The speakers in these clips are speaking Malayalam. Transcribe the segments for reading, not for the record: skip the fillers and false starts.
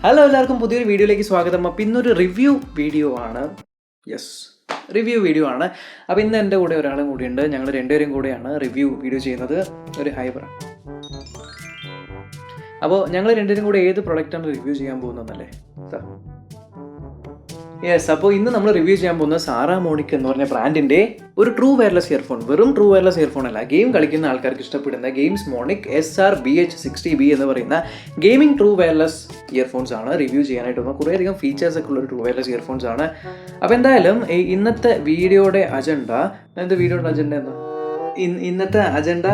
ഹലോ എല്ലാവർക്കും പുതിയൊരു വീഡിയോയിലേക്ക് സ്വാഗതം. അപ്പോൾ ഇന്നൊരു റിവ്യൂ വീഡിയോ ആണ്. റിവ്യൂ വീഡിയോ ആണ്. അപ്പോൾ ഇന്ന് എൻ്റെ കൂടെ ഒരാളും കൂടിയുണ്ട്. ഞങ്ങൾ രണ്ടുപേരും കൂടെയാണ് റിവ്യൂ വീഡിയോ ചെയ്യുന്നത്. ഒരു ഹൈബർ. അപ്പോൾ ഞങ്ങൾ രണ്ടുപേരും കൂടെ ഏത് പ്രൊഡക്റ്റാണ് റിവ്യൂ ചെയ്യാൻ പോകുന്നതല്ലേ? അപ്പോൾ ഇന്ന് നമ്മൾ റിവ്യൂ ചെയ്യാൻ പോകുന്നത് സാറാമോണിക് എന്ന് പറഞ്ഞ ബ്രാൻഡിൻ്റെ ഒരു ട്രൂ വയർലെസ് ഇയർഫോൺ. വെറും ട്രൂ വയർലെസ് ഇയർഫോൺ അല്ല, ഗെയിം കളിക്കുന്ന ആൾക്കാർക്ക് ഇഷ്ടപ്പെടുന്ന ഗെയിംസ്മോണിക് SR-BH06-B എന്ന് പറയുന്ന ഗെയിമിംഗ് ട്രൂ വയർലെസ് ഇയർഫോൺസ് ആണ് റിവ്യൂ ചെയ്യാനായിട്ട് വന്നത്. കുറേയധികം ഫീച്ചേഴ്സ് ഒക്കെ ഉള്ള ഒരു ട്രൂ വയർലെസ് ഇയർഫോൺസ് ആണ്. അപ്പോൾ എന്തായാലും ഇന്നത്തെ വീഡിയോയുടെ അജണ്ട എന്താ? ഇന്നത്തെ അജണ്ട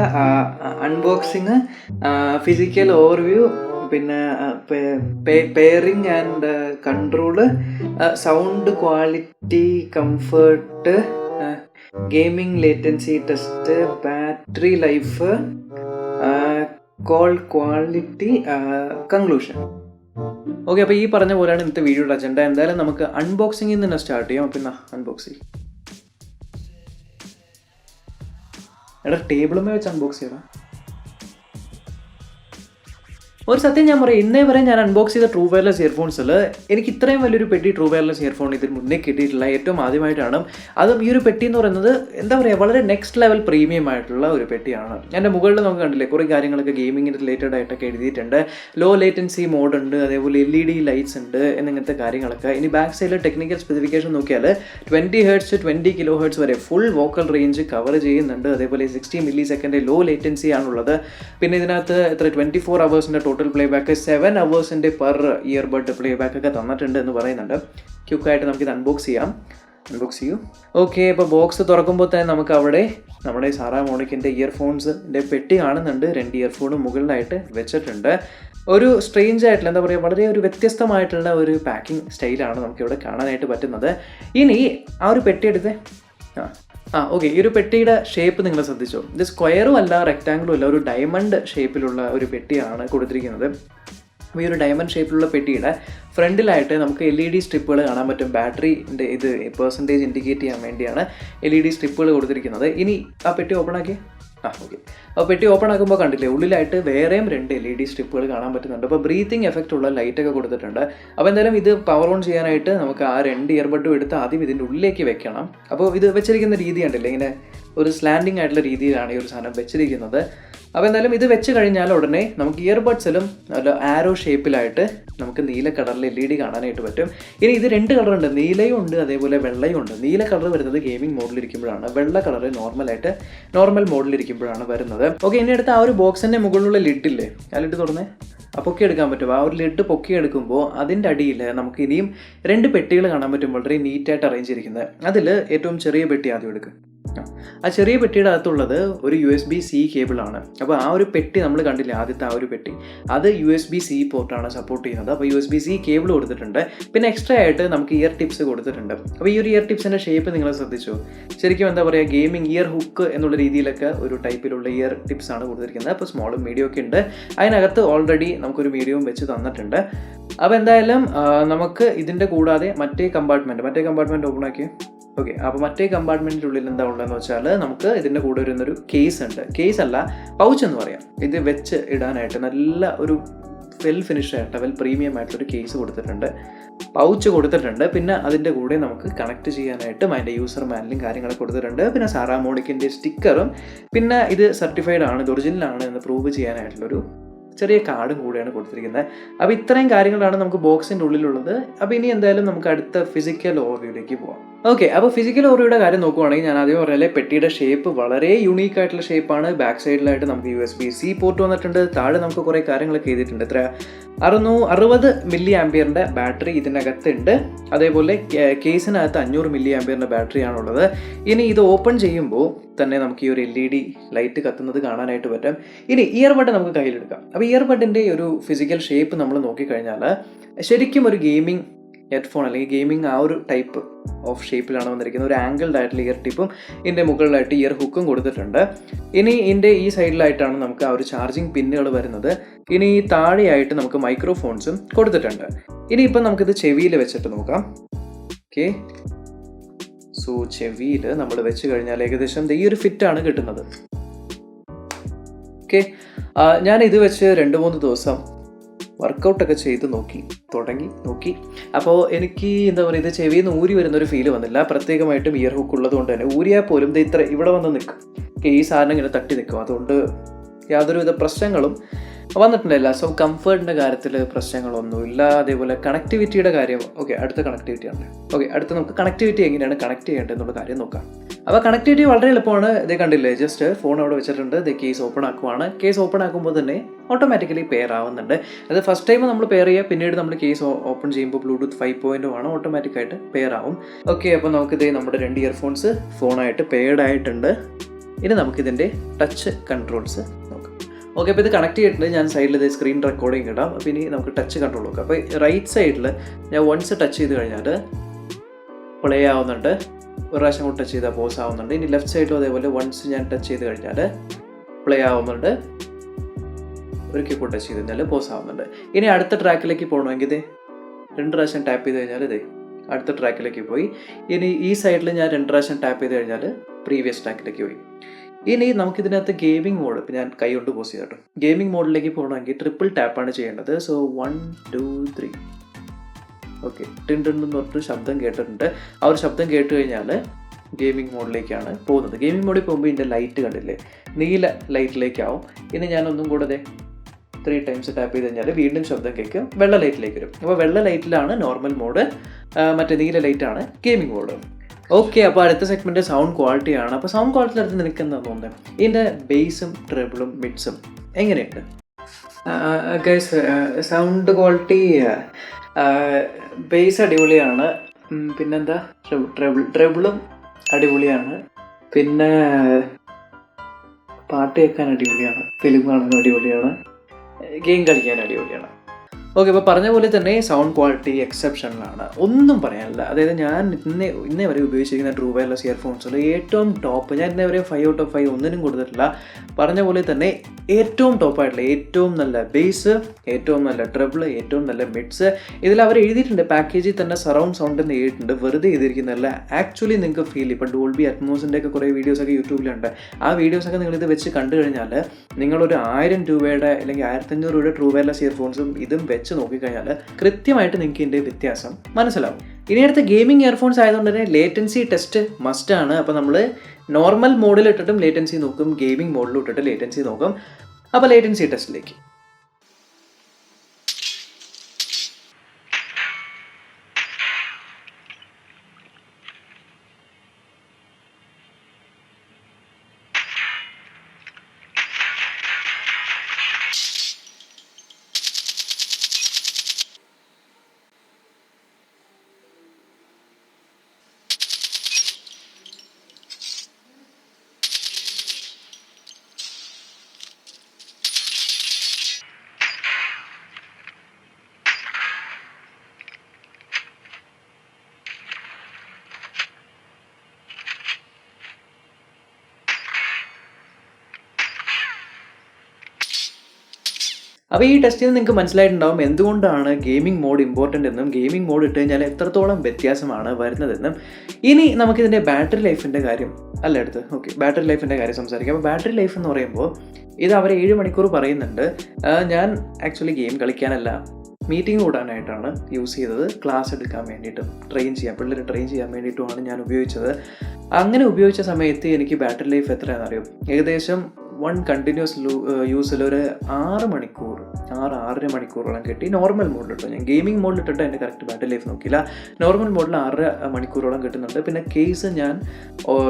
അൺബോക്സിങ്, ഫിസിക്കൽ ഓവർവ്യൂ, പിന്നെ pairing and control, sound quality, comfort, gaming latency test, battery life, call quality, conclusion. Okay, അപ്പോൾ ഈ പറഞ്ഞ പോലെയാണ് ഇന്നത്തെ വീഡിയോയുടെ അജണ്ട. എന്തായാലും നമുക്ക് അൺബോക്സിങ്ങിൽ നിന്ന് സ്റ്റാർട്ട് ചെയ്യാം. പിന്നെ അൺബോക്സിങ് ടേബിളുമേ വെച്ച് അൺബോക്സ് ചെയ്യണം. ഒരു സത്യം ഞാൻ പറയാം, ഇന്നേ വരെ ഞാൻ അൺബോക്സ് ചെയ്ത ട്രൂ വയർലെസ് ഇയർഫോൺസിൽ എനിക്ക് ഇത്രയും വലിയൊരു പെട്ടി ട്രൂ വയർലെസ് ഇയർഫോൺ ഇതിന് മുന്നേ കിട്ടിയിട്ടില്ല. ഏറ്റവും ആദ്യമായിട്ടാണ്. അതും ഈ ഒരു പെട്ടി എന്ന് പറയുന്നത് എന്താ പറയുക, വളരെ നെക്സ്റ്റ് ലെവൽ പ്രീമിയം ആയിട്ടുള്ള ഒരു പെട്ടിയാണ്. എൻ്റെ മുകളിൽ നമുക്ക് കണ്ടില്ലേ, കുറേ കാര്യങ്ങളൊക്കെ ഗെയിമിങ്ങിന് റിലേറ്റഡ് ആയിട്ടൊക്കെ എഴുതിയിട്ടുണ്ട്. ലോ ലേറ്റൻസി മോഡ് ഉണ്ട്, അതേപോലെ LED ലൈറ്റ്സ് ഉണ്ട് എന്നിങ്ങനത്തെ കാര്യങ്ങളൊക്കെ. ഇനി ബാക്ക് സൈഡിൽ ടെക്നിക്കൽ സ്പെസിഫിക്കേഷൻ നോക്കിയാൽ 20 Hz 20 kHz വരെ ഫുൾ വോക്കൽ റേഞ്ച് കവർ ചെയ്യുന്നുണ്ട്. അതേപോലെ 60 millisecond ലോ ലേറ്റൻസി ആണുള്ളത്. പിന്നെ ഇതിനകത്ത് 24 hours total play back, 7 hours per earbud play back ഒക്കെ തന്നിട്ടുണ്ട് എന്ന് പറയുന്നുണ്ട്. ക്യുക്കായിട്ട് നമുക്കിത് അൺബോക്സ് ചെയ്യൂ. ഓക്കെ, അപ്പോൾ ബോക്സ് തുറക്കുമ്പോൾ തന്നെ നമുക്ക് അവിടെ നമ്മുടെ സാറാമോണിക്കിൻ്റെ ഇയർഫോൺസിൻ്റെ പെട്ടി കാണുന്നുണ്ട്. 2 ഇയർഫോണും മുകളിലായിട്ട് വെച്ചിട്ടുണ്ട്. ഒരു സ്ട്രേഞ്ച് ആയിട്ടുള്ള, എന്താ പറയുക, വളരെ ഒരു വ്യത്യസ്തമായിട്ടുള്ള ഒരു പാക്കിംഗ് സ്റ്റൈലാണ് നമുക്കിവിടെ കാണാനായിട്ട് പറ്റുന്നത്. ഇനി ആ ഒരു പെട്ടി എടുത്ത് ഓക്കെ, ഈ ഒരു പെട്ടിയുടെ ഷേപ്പ് നിങ്ങൾ ശ്രദ്ധിച്ചോ? ഇത് സ്ക്വയറും അല്ല, റെക്റ്റാങ്കിളും അല്ല, ഒരു ഡയമണ്ട് ഷേപ്പിലുള്ള ഒരു പെട്ടിയാണ് കൊടുത്തിരിക്കുന്നത്. അപ്പോൾ ഈ ഒരു ഡയമണ്ട് ഷേപ്പിലുള്ള പെട്ടിയുടെ ഫ്രണ്ടിലായിട്ട് നമുക്ക് LED സ്ട്രിപ്പുകൾ കാണാൻ പറ്റും. ബാറ്ററിൻ്റെ ഇത് പെർസെൻറ്റേജ് ഇൻഡിക്കേറ്റ് ചെയ്യാൻ വേണ്ടിയാണ് LED സ്ട്രിപ്പുകൾ കൊടുത്തിരിക്കുന്നത്. ഇനി ആ പെട്ടി ഓപ്പൺ ആക്കി. ഓക്കെ, അപ്പോൾ പെട്ടി ഓപ്പൺ ആക്കുമ്പോൾ കണ്ടില്ലേ, ഉള്ളിലായിട്ട് വേറെയും 2 LED സ്ട്രിപ്പുകൾ കാണാൻ പറ്റുന്നുണ്ട്. അപ്പോൾ ബ്രീത്തിങ് എഫക്റ്റ് ഉള്ള ലൈറ്റൊക്കെ കൊടുത്തിട്ടുണ്ട്. അപ്പോൾ എന്തായാലും ഇത് പവർ ഓൺ ചെയ്യാനായിട്ട് നമുക്ക് ആ 2 ഇയർബഡും എടുത്ത് ആദ്യം ഇതിൻ്റെ ഉള്ളിലേക്ക് വെക്കണം. അപ്പോൾ ഇത് വെച്ചിരിക്കുന്ന രീതി കണ്ടില്ലേ, ഇങ്ങനെ ഒരു സ്ലാൻഡിങ് ആയിട്ടുള്ള രീതിയിലാണ് ഈ ഒരു സാധനം വെച്ചിരിക്കുന്നത്. അപ്പോൾ എന്തായാലും ഇത് വെച്ച് കഴിഞ്ഞാൽ ഉടനെ നമുക്ക് ഇയർബഡ്സിലും നല്ല ആരോ ഷേപ്പിലായിട്ട് നമുക്ക് നീല കളറിൽ LED കാണാനായിട്ട് പറ്റും. ഇനി ഇത് 2 കളറുണ്ട്, നീലയും ഉണ്ട്, അതേപോലെ വെള്ളയും ഉണ്ട്. നീല കളർ വരുന്നത് ഗെയിമിംഗ് മോഡിലിരിക്കുമ്പോഴാണ്, വെള്ള കളർ നോർമൽ മോഡിലിരിക്കുമ്പോഴാണ് വരുന്നത്. ഓക്കെ, ഇനി അടുത്ത് ആ ഒരു ബോക്സിൻ്റെ മുകളിലുള്ള ലിഡില്ലേ, ആ ലിഡ് തുറന്നേ, പൊക്കി എടുക്കാൻ പറ്റും. ആ ഒരു ലിഡ് പൊക്കി എടുക്കുമ്പോൾ അതിൻ്റെ അടിയിൽ നമുക്ക് ഇനിയും 2 പെട്ടികൾ കാണാൻ പറ്റും, വളരെ നീറ്റായിട്ട് അറേഞ്ച് ചെയ്തിരിക്കുന്നത്. അതിൽ ഏറ്റവും ചെറിയ പെട്ടി ആദ്യം എടുക്കും. ആ ചെറിയ പെട്ടിയുടെ അകത്തുള്ളത് ഒരു USB-C കേബിളാണ്. അപ്പോൾ ആ ഒരു പെട്ടി നമ്മൾ കണ്ടില്ലേ, ആദ്യത്തെ ആ ഒരു പെട്ടി, അത് USB-C പോർട്ടാണ് സപ്പോർട്ട് ചെയ്യുന്നത്. അപ്പോൾ USB-C കേബിൾ കൊടുത്തിട്ടുണ്ട്. പിന്നെ എക്സ്ട്രാ ആയിട്ട് നമുക്ക് ഇയർ ടിപ്സ് കൊടുത്തിട്ടുണ്ട്. അപ്പോൾ ഈ ഒരു ഇയർ ടിപ്സിൻ്റെ ഷേപ്പ് നിങ്ങൾ ശ്രദ്ധിച്ചോ? ശരിക്കും എന്താ പറയുക, ഗെയിമിംഗ് ഇയർ ഹുക്ക് എന്നുള്ള രീതിയിലൊക്കെ ഒരു ടൈപ്പിലുള്ള ഇയർ ടിപ്സ് ആണ് കൊടുത്തിരിക്കുന്നത്. അപ്പോൾ സ്മോളും മീഡിയം ഒക്കെ ഉണ്ട്. അതിനകത്ത് ഓൾറെഡി നമുക്കൊരു മീഡിയവും വെച്ച് തന്നിട്ടുണ്ട്. അപ്പോൾ എന്തായാലും നമുക്ക് ഇതിൻ്റെ കൂടാതെ മറ്റേ കമ്പാർട്ട്മെൻറ്റ് ഓപ്പൺ ആക്കി. ഓക്കെ, അപ്പോൾ മറ്റേ കമ്പാർട്ട്മെൻറ്റിൻ്റെ ഉള്ളിൽ എന്താ ഉള്ളതെന്ന് വെച്ചാൽ നമുക്ക് ഇതിൻ്റെ കൂടെ വരുന്നൊരു കേസ് ഉണ്ട്. കേസ് അല്ല, പൗച്ച് എന്ന് പറയാം. ഇത് വെച്ച് ഇടാനായിട്ട് നല്ല ഒരു വെൽ ഫിനിഷ് ആയിട്ട് വെൽ പ്രീമിയം ആയിട്ടൊരു കേസ് കൊടുത്തിട്ടുണ്ട്, പൗച്ച് കൊടുത്തിട്ടുണ്ട്. പിന്നെ അതിൻ്റെ കൂടെ നമുക്ക് കണക്ട് ചെയ്യാനായിട്ടും അതിൻ്റെ യൂസർ മാനുവലും കാര്യങ്ങളൊക്കെ കൊടുത്തിട്ടുണ്ട്. പിന്നെ സാറാമോണിക്കിൻ്റെ സ്റ്റിക്കറും, പിന്നെ ഇത് സർട്ടിഫൈഡ് ആണ്, ഇത് ഒറിജിനലാണ് എന്ന് പ്രൂവ് ചെയ്യാനായിട്ടുള്ളൊരു ചെറിയ കാർഡും കൂടെയാണ് കൊടുത്തിരിക്കുന്നത്. അപ്പോൾ ഇത്രയും കാര്യങ്ങളാണ് നമുക്ക് ബോക്സിൻ്റെ ഉള്ളിലുള്ളത്. അപ്പോൾ ഇനി എന്തായാലും നമുക്ക് അടുത്ത ഫിസിക്കൽ ഓവർവ്യൂയിലേക്ക് പോകാം. ഓക്കെ, അപ്പോൾ ഫിസിക്കൽ ഓവർവ്യൂയുടെ കാര്യം നോക്കുവാണെങ്കിൽ ഞാൻ ആദ്യം പറഞ്ഞാലേ പെട്ടിയുടെ ഷേപ്പ് വളരെ യൂണീക്ക് ആയിട്ടുള്ള ഷേപ്പാണ്. ബാക്ക് സൈഡിലായിട്ട് നമുക്ക് USB-C പോർട്ട് വന്നിട്ടുണ്ട്. താഴെ നമുക്ക് കുറേ കാര്യങ്ങളൊക്കെ ചെയ്തിട്ടുണ്ട്. 660 mAh ബാറ്ററി ഇതിനകത്തുണ്ട്. അതേപോലെ കേസിനകത്ത് 500 mAh ബാറ്ററിയാണുള്ളത്. ഇനി ഇത് ഓപ്പൺ ചെയ്യുമ്പോൾ തന്നെ നമുക്ക് ഈ ഒരു LED ലൈറ്റ് കത്തുന്നത് കാണാനായിട്ട് പറ്റും. ഇനി ഇയർബഡ് നമുക്ക് കയ്യിലെടുക്കാം. അപ്പോൾ ഇയർബഡിൻ്റെ ഒരു ഫിസിക്കൽ ഷേപ്പ് നമ്മൾ നോക്കിക്കഴിഞ്ഞാൽ ശരിക്കും ഒരു ഗെയിമിംഗ് ഹെഡ്ഫോൺ അല്ലെങ്കിൽ ഗെയിമിംഗ് ആ ഒരു ടൈപ്പ് ഓഫ് ഷേപ്പിലാണ് വന്നിരിക്കുന്നത്. ഒരു ആംഗിൾഡ് ആയിട്ടുള്ള ഇയർ ടിപ്പും ഇതിൻ്റെ മുകളിലായിട്ട് ഇയർ ഹുക്കും കൊടുത്തിട്ടുണ്ട്. ഇനി ഇതിൻ്റെ ഈ സൈഡിലായിട്ടാണ് നമുക്ക് ആ ഒരു ചാർജിങ് പിന്നുകൾ വരുന്നത്. ഇനി താഴെയായിട്ട് നമുക്ക് മൈക്രോഫോൺസും കൊടുത്തിട്ടുണ്ട്. ഇനിയിപ്പം നമുക്കിത് ചെവിയിൽ വെച്ചിട്ട് നോക്കാം. ഓക്കെ, സോ ചെവിയിൽ നമ്മൾ വെച്ച് കഴിഞ്ഞാൽ ഏകദേശം ഈ ഒരു ഫിറ്റാണ് കിട്ടുന്നത്. ഓക്കെ, ഞാൻ ഇത് വെച്ച് 2-3 ദിവസം വർക്കൗട്ടൊക്കെ ചെയ്ത് നോക്കി. അപ്പോൾ എനിക്ക് എന്താ പറയുക, ഇത് ചെവിയിൽ നിന്ന് ഊരി വരുന്നൊരു ഫീല് വന്നില്ല. പ്രത്യേകമായിട്ടും ഇയർ ഹുക്ക് ഉള്ളത് കൊണ്ട് തന്നെ ഊരിയാൽ പോലും ഇത് ഇത്ര ഇവിടെ വന്ന് നിൽക്കും, ഈ സാധനം ഇങ്ങനെ തട്ടി നിൽക്കും. അതുകൊണ്ട് യാതൊരുവിധ പ്രശ്നങ്ങളും വന്നിട്ടുണ്ടായില്ല. സോ കംഫർട്ടിൻ്റെ കാര്യത്തിൽ പ്രശ്നങ്ങളൊന്നുമില്ല. അതേപോലെ കണക്ടിവിറ്റിയുടെ കാര്യം, അടുത്ത കണക്ടിവിറ്റിയാണ്. അടുത്ത നമുക്ക് കണക്ടിവിറ്റി എങ്ങനെയാണ് കണക്ട് ചെയ്യേണ്ടത് എന്നുള്ള കാര്യം നോക്കാം. അപ്പോൾ കണക്ടിവിറ്റി വളരെ എളുപ്പമാണ്. ഇത് കണ്ടില്ലേ, ജസ്റ്റ് ഫോൺ അവിടെ വെച്ചിട്ടുണ്ട്, ഇത് കേസ് ഓപ്പൺ ആക്കുവാണ്. കേസ് ഓപ്പൺ ആക്കുമ്പോൾ തന്നെ ഓട്ടോമാറ്റിക്കലി പെയർ ആവുന്നുണ്ട്. അത് ഫസ്റ്റ് ടൈം നമ്മൾ പെയർ ചെയ്യുക, പിന്നീട് നമ്മൾ കേസ് ഓപ്പൺ ചെയ്യുമ്പോൾ ബ്ലൂടൂത്ത് 5.0 ഓട്ടോമാറ്റിക്കായിട്ട് പെയർ ആവും. അപ്പോൾ നമുക്കിത് നമ്മുടെ 2 ഇയർഫോൺസ് ഫോണായിട്ട് പെയർഡ് ആയിട്ടുണ്ട്. ഇനി നമുക്കിതിൻ്റെ ടച്ച് കൺട്രോൾസ് നോക്കാം. അപ്പോൾ ഇത് കണക്ട് ചെയ്തിട്ടുണ്ട്. ഞാൻ സൈഡിൽ ഇത് സ്ക്രീൻ റെക്കോർഡിങ് ഇടാം. അപ്പോൾ ഇനി നമുക്ക് ടച്ച് കൺട്രോൾ നോക്കാം. അപ്പോൾ റൈറ്റ് സൈഡിൽ ഞാൻ വൺസ് ടച്ച് ചെയ്ത് കഴിഞ്ഞാൽ പ്ലേ ആവുന്നുണ്ട്, ഒരു പ്രാവശ്യം കൂടി ടച്ച് ചെയ്താൽ പോസ് ആവുന്നുണ്ട്. ഇനി ലെഫ്റ്റ് സൈഡിലും അതേപോലെ വൺസ് ഞാൻ ടച്ച് ചെയ്ത് കഴിഞ്ഞാൽ പ്ലേ ആവുന്നുണ്ട്, ഒരിക്കൽ കൂടി ടച്ച് ചെയ്ത് കഴിഞ്ഞാൽ പോസ് ആവുന്നുണ്ട്. ഇനി അടുത്ത ട്രാക്കിലേക്ക് പോകണമെങ്കിൽ ഇത് 2 പ്രാവശ്യം ടാപ്പ് ചെയ്ത് കഴിഞ്ഞാൽ ഇത് അടുത്ത ട്രാക്കിലേക്ക് പോയി. ഇനി ഈ സൈഡിൽ ഞാൻ 2 പ്രാവശ്യം ടാപ്പ് ചെയ്ത് കഴിഞ്ഞാൽ പ്രീവിയസ് ട്രാക്കിലേക്ക് പോയി. ഇനി നമുക്കിതിനകത്ത് ഗെയിമിംഗ് മോഡ്, ഇപ്പോൾ ഞാൻ കൈ കൊണ്ട് പോസ് ചെയ്തോ, ഗെയിമിംഗ് മോഡിലേക്ക് പോകണമെങ്കിൽ ട്രിപ്പിൾ ടാപ്പാണ് ചെയ്യേണ്ടത്. സോ 1 2 3 ടിൻടെന്ന് പറഞ്ഞിട്ട് ശബ്ദം കേട്ടിട്ടുണ്ട്. ആ ഒരു ശബ്ദം കേട്ട് കഴിഞ്ഞാൽ ഗെയിമിംഗ് മോഡിലേക്കാണ് പോകുന്നത്. ഗെയിമിംഗ് മോഡിൽ പോകുമ്പോൾ ഇതിൻ്റെ ലൈറ്റ് കണ്ടില്ലേ, നീല ലൈറ്റിലേക്കാവും. ഇനി ഞാനൊന്നും കൂടെ 3 ടൈംസ് ടാപ്പ് ചെയ്ത് കഴിഞ്ഞാൽ വീണ്ടും ശബ്ദം കേൾക്കും, വെള്ള ലൈറ്റിലേക്ക് വരും. അപ്പോൾ വെള്ള ലൈറ്റിലാണ് നോർമൽ മോഡ്, മറ്റേ നീല ലൈറ്റാണ് ഗെയിമിംഗ് മോഡ്. അപ്പോൾ അടുത്ത സെഗ്മെൻറ്റ് സൗണ്ട് ക്വാളിറ്റിയാണ്. അപ്പോൾ സൗണ്ട് ക്വാളിറ്റി അടുത്ത് നിനക്ക് എന്താ തോന്നുന്നത്? ഇതിൻ്റെ ബേസും ട്രിബിളും മിഡ്സും എങ്ങനെയുണ്ട്? ഗൈസ്, സൗണ്ട് ക്വാളിറ്റി ബേസ് അടിപൊളിയാണ്, പിന്നെന്താ ട്രിബിളും അടിപൊളിയാണ്, പിന്നെ പാട്ട് കേൾക്കാൻ അടിപൊളിയാണ്, ഫിലിം കാണാൻ അടിപൊളിയാണ്, ഗെയിം കളിക്കാൻ അടിപൊളിയാണ്. അപ്പോൾ പറഞ്ഞ പോലെ തന്നെ സൗണ്ട് ക്വാളിറ്റി എക്സെപ്ഷനിലാണ്, ഒന്നും പറയാനില്ല. അതായത് ഞാൻ ഇന്നേ വരെ ഉപയോഗിച്ചിരിക്കുന്ന ട്രൂ വയർലെസ് ഇയർഫോൺസിൽ ഏറ്റവും ടോപ്പ്, ഞാൻ ഇന്നേ വരെ 5 out of 5 ഒന്നിനും കൊടുത്തിട്ടില്ല. പറഞ്ഞ പോലെ തന്നെ ഏറ്റവും ടോപ്പായിട്ടുള്ള, ഏറ്റവും നല്ല ബേസ്, ഏറ്റവും നല്ല ട്രിബിൾ, ഏറ്റവും നല്ല മിഡ്സ്. ഇതിൽ അവർ എഴുതിയിട്ടുണ്ട്, പാക്കേജിൽ തന്നെ സറൗണ്ട് സൗണ്ട് എന്ന് എഴുതിയിട്ടുണ്ട്. വെറുതെ എഴുതിയിരിക്കുന്നതല്ല, ആക്ച്വലി നിങ്ങൾക്ക് ഫീൽ. ഇപ്പോൾ ഡോൾബി അറ്റ്മോസിൻ്റെ ഒക്കെ കുറേ വീഡിയോസൊക്കെ യൂട്യൂബിലുണ്ട്. ആ വീഡിയോസൊക്കെ നിങ്ങളിത് വെച്ച് കണ്ടു കഴിഞ്ഞാൽ നിങ്ങളൊരു 1000 രൂപയുടെ അല്ലെങ്കിൽ 1500 രൂപയുടെ ട്രൂ വയർലെസ് ഇയർഫോൺസും ഇതും വെച്ച് നോക്കിക്കഴിഞ്ഞാൽ കൃത്യമായിട്ട് നിങ്ങൾക്ക് ഇതിൻ്റെ വ്യത്യാസം മനസ്സിലാവും. ഇനി അടുത്ത ഗെയിമിംഗ് ഇയർഫോൺസ് ആയതുകൊണ്ട് തന്നെ ലേറ്റൻസി ടെസ്റ്റ് മസ്റ്റ് ആണ്. അപ്പോൾ നമ്മൾ നോർമൽ മോഡിൽ ഇട്ടിട്ടും ലേറ്റൻസി നോക്കും, ഗെയിമിംഗ് മോഡിൽ ഇട്ടിട്ട് ലേറ്റൻസി നോക്കും. അപ്പോൾ ലേറ്റൻസി ടെസ്റ്റിലേക്ക് അപ്പോൾ ഈ ടെസ്റ്റിൽ നിന്ന് നിങ്ങൾക്ക് മനസ്സിലായിട്ടുണ്ടാവും എന്തുകൊണ്ടാണ് ഗെയിമിംഗ് മോഡ് ഇമ്പോർട്ടൻ്റ് എന്നും ഗെയിമിംഗ് മോഡ് ഇട്ട് കഴിഞ്ഞാൽ എത്രത്തോളം വ്യത്യാസമാണ് വരുന്നതെന്നും. ഇനി നമുക്കിതിൻ്റെ ബാറ്ററി ലൈഫിൻ്റെ കാര്യം ബാറ്ററി ലൈഫിൻ്റെ കാര്യം സംസാരിക്കാം. അപ്പോൾ ബാറ്ററി ലൈഫ് എന്ന് പറയുമ്പോൾ ഇത് അവർ 7 മണിക്കൂർ പറയുന്നുണ്ട്. ഞാൻ ആക്ച്വലി ഗെയിം കളിക്കാനല്ല, മീറ്റിംഗ് കൂടാനായിട്ടാണ് യൂസ് ചെയ്തത്. ക്ലാസ് എടുക്കാൻ വേണ്ടിയിട്ടും പിള്ളേർ ട്രെയിൻ ചെയ്യാൻ വേണ്ടിയിട്ടുമാണ് ഞാൻ ഉപയോഗിച്ചത്. അങ്ങനെ ഉപയോഗിച്ച സമയത്ത് എനിക്ക് ബാറ്ററി ലൈഫ് എത്രയാണെന്ന് അറിയും? ഏകദേശം 1 കണ്ടിന്യൂസ് യൂസിൽ ഒരു 6-6.5 മണിക്കൂറോളം കിട്ടി. നോർമൽ മോഡിലിട്ടോ, ഞാൻ ഗെയിമിംഗ് മോഡിലിട്ടിട്ട് എൻ്റെ കറക്റ്റ് ബാറ്ററി ലൈഫ് നോക്കിയില്ല. നോർമൽ മോഡിൽ 6 മണിക്കൂറോളം കിട്ടുന്നുണ്ട്. പിന്നെ കേസ് ഞാൻ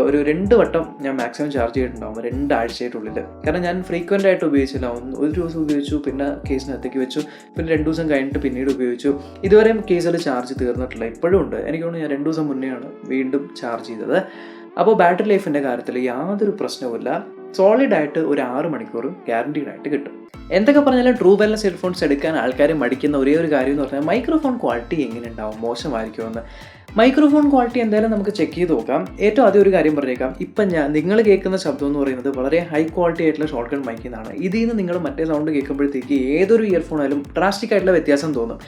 ഒരു 2 വട്ടം ഞാൻ മാക്സിമം ചാർജ് ചെയ്തിട്ടുണ്ടാവും 2 ആഴ്ചയായിട്ടുള്ളിൽ. കാരണം ഞാൻ ഫ്രീക്വൻ്റ് ആയിട്ട് ഉപയോഗിച്ചില്ല. ഒരു ദിവസം ഉപയോഗിച്ചു, പിന്നെ കേസിനകത്തേക്ക് വെച്ചു, പിന്നെ 2 ദിവസം കഴിഞ്ഞിട്ട് പിന്നീട് ഉപയോഗിച്ചു. ഇതുവരെയും കേസിൽ ചാർജ് തീർന്നിട്ടില്ല, ഇപ്പോഴും ഉണ്ട്. എനിക്ക് തോന്നുന്നു ഞാൻ 2 ദിവസം മുന്നെയാണ് വീണ്ടും ചാർജ് ചെയ്തത്. അപ്പോൾ ബാറ്ററി ലൈഫിൻ്റെ കാര്യത്തിൽ യാതൊരു പ്രശ്നവുമില്ല. സോളിഡായിട്ട് ഒരു 6 മണിക്കൂറും ഗ്യാരണ്ടീഡ് ആയിട്ട് കിട്ടും. എന്തൊക്കെ പറഞ്ഞാലും ട്രൂ വയർലെസ് ഇയർഫോൺസ് എടുക്കാൻ ആൾക്കാർ മടിക്കുന്ന ഒരേ ഒരു കാര്യം എന്ന് പറഞ്ഞാൽ മൈക്രോഫോൺ ക്വാളിറ്റി എങ്ങനെ ഉണ്ടാവും, മോശമായിരിക്കുമെന്ന്. മൈക്രോഫോൺ ക്വാളിറ്റി എന്തായാലും നമുക്ക് ചെക്ക് ചെയ്ത് നോക്കാം. ഏറ്റവും ആദ്യം ഒരു കാര്യം പറഞ്ഞേക്കാം, ഇപ്പം നിങ്ങൾ കേൾക്കുന്ന ശബ്ദം എന്ന് പറയുന്നത് വളരെ ഹൈ ക്വാളിറ്റി ആയിട്ടുള്ള ഷോർട്ട് ഗൺ മൈക്കിൽ നിന്നാണ്. ഇതിൽ നിന്ന് നിങ്ങൾ മറ്റേ സൗണ്ട് കേൾക്കുമ്പോഴത്തേക്ക് ഏതൊരു ഇയർഫോൺ ആയാലും ഡ്രാസ്റ്റിക് ആയിട്ടുള്ള വ്യത്യാസം തോന്നും.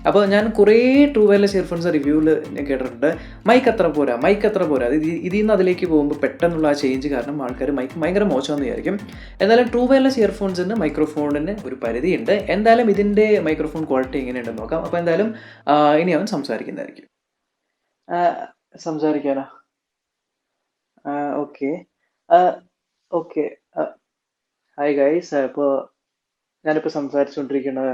അപ്പോൾ ഞാൻ കുറേ ട്രൂ വയർലെസ് ഇയർഫോൺസ് റിവ്യൂവിൽ ഞാൻ കേട്ടിട്ടുണ്ട്, മൈക്ക് അത്ര പോരാ, ഇതിൽ നിന്ന് അതിലേക്ക് പോകുമ്പോൾ പെട്ടെന്നുള്ള ആ ചേഞ്ച് കാരണം ആൾക്കാർ മൈക്ക് ഭയങ്കര മോശമെന്ന് വിചാരിക്കും. എന്തായാലും ട്രൂ വയർലെസ് ഇയർഫോൺസിന് മൈക്രോഫോണിന് ഒരു പരിധിയുണ്ട്. എന്തായാലും ഇതിൻ്റെ മൈക്രോഫോൺ ക്വാളിറ്റി എങ്ങനെയുണ്ടെന്ന് നോക്കാം. അപ്പോൾ എന്തായാലും ഇനി അവൻ സംസാരിക്കുന്നതായിരിക്കും. സംസാരിക്കാനോ? Okay okay. ഹായ് ഗൈസ്, ഇപ്പോൾ ഞാനിപ്പോൾ സംസാരിച്ചുകൊണ്ടിരിക്കുന്നത്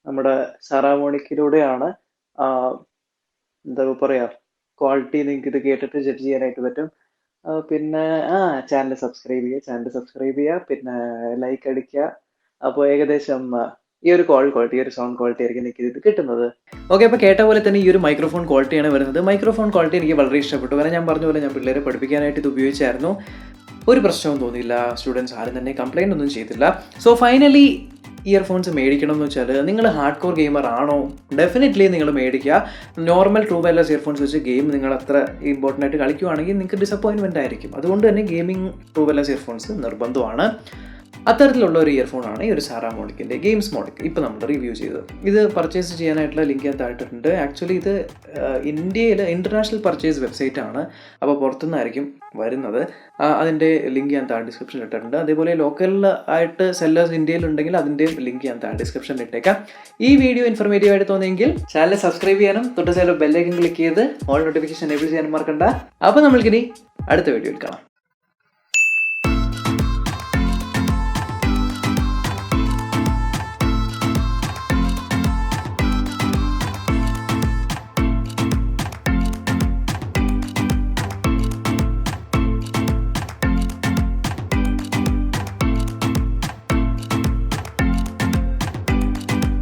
നമ്മുടെ സാറാമോണിക്കിലൂടെയാണ്. എന്താ പറയുക, ക്വാളിറ്റി നിങ്ങൾക്ക് ഇത് കേട്ടിട്ട് ജഡ്ജ് ചെയ്യാനായിട്ട് പറ്റും. പിന്നെ ചാനൽ സബ്സ്ക്രൈബ് ചെയ്യുക, പിന്നെ ലൈക്ക് അടിക്കുക. അപ്പോൾ ഏകദേശം ഈ ഒരു ക്വാളിറ്റി, ഈ ഒരു സൗണ്ട് ക്വാളിറ്റി ആയിരിക്കും എനിക്ക് ഇത് കിട്ടുന്നത്. ഓക്കെ, അപ്പോൾ കേട്ട പോലെ തന്നെ ഈ ഒരു മൈക്രോഫോൺ ക്വാളിറ്റിയാണ് വരുന്നത്. മൈക്രോഫോൺ ക്വാളിറ്റി എനിക്ക് വളരെ ഇഷ്ടപ്പെട്ടു. കാരണം ഞാൻ പറഞ്ഞ പോലെ ഞാൻ പിള്ളേരെ പഠിപ്പിക്കാനായിട്ട് ഇത് ഉപയോഗിച്ചായിരുന്നു. ഒരു പ്രശ്നവും തോന്നിയില്ല, സ്റ്റുഡൻസ് ആരും തന്നെ കംപ്ലൈൻ്റ് ഒന്നും ചെയ്തില്ല. സോ ഫൈനലി ഇയർഫോൺസ് മേടിക്കണം എന്ന് വെച്ചാൽ നിങ്ങൾ ഹാർഡ് കോർ ഗെയിമർ ആണോ, ഡെഫിനറ്റ്ലി നിങ്ങൾ മേടിക്കുക. നോർമൽ ട്രൂ വയർലെസ് ഇയർഫോൺസ് വെച്ച് ഗെയിം നിങ്ങൾ അത്ര ഇമ്പോർട്ടൻ്റ് ആയിട്ട് കളിക്കുകയാണെങ്കിൽ നിങ്ങൾക്ക് ഡിസപ്പോയിൻമെൻ്റ് ആയിരിക്കും. അതുകൊണ്ട് തന്നെ ഗെയിമിംഗ് ട്രൂ വയർലെസ് ഇയർഫോൺസ് നിർബന്ധമാണ്. അത്തരത്തിലുള്ള ഒരു ഇയർഫോണാണ് ഈ ഒരു സാറാമോണിക്കിൻ്റെ ഗെയിംസ് മോണിക് ഇപ്പോൾ നമ്മൾ റിവ്യൂ ചെയ്തത്. ഇത് പർച്ചേസ് ചെയ്യാനായിട്ടുള്ള ലിങ്ക് ഞാൻ താഴ്ത്തിട്ടുണ്ട്. ആക്ച്വലി ഇത് ഇന്ത്യയിൽ ഇൻ്റർനാഷണൽ പർച്ചേസ് വെബ്സൈറ്റ് ആണ്, അപ്പോൾ പുറത്തുനിന്നായിരിക്കും വരുന്നത്. അതിൻ്റെ ലിങ്ക് ഞാൻ താഴെ ഡിസ്ക്രിപ്ഷനിൽ ഇട്ടിട്ടുണ്ട്. അതേപോലെ ലോക്കൽ ആയിട്ട് സെല്ലേഴ്സ് ഇന്ത്യയിലുണ്ടെങ്കിൽ അതിൻ്റെ ലിങ്ക് ഞാൻ താഴെ ഡിസ്ക്രിപ്ഷനിൽ ഇട്ടേക്കാം. ഈ വീഡിയോ ഇൻഫർമേറ്റീവ് ആയിട്ട് തോന്നിയെങ്കിൽ ചാനൽ സബ്സ്ക്രൈബ് ചെയ്യാനും തൊട്ട് സൈഡിൽ ബെല്ലൈക്കൺ ക്ലിക്ക് ചെയ്ത് ഓൾ നോട്ടിഫിക്കേഷൻ എനേബിൾ ചെയ്യാനും മറക്കണ്ട. അപ്പോൾ നമ്മൾക്കിനി അടുത്ത വീഡിയോയിൽ കാണാം.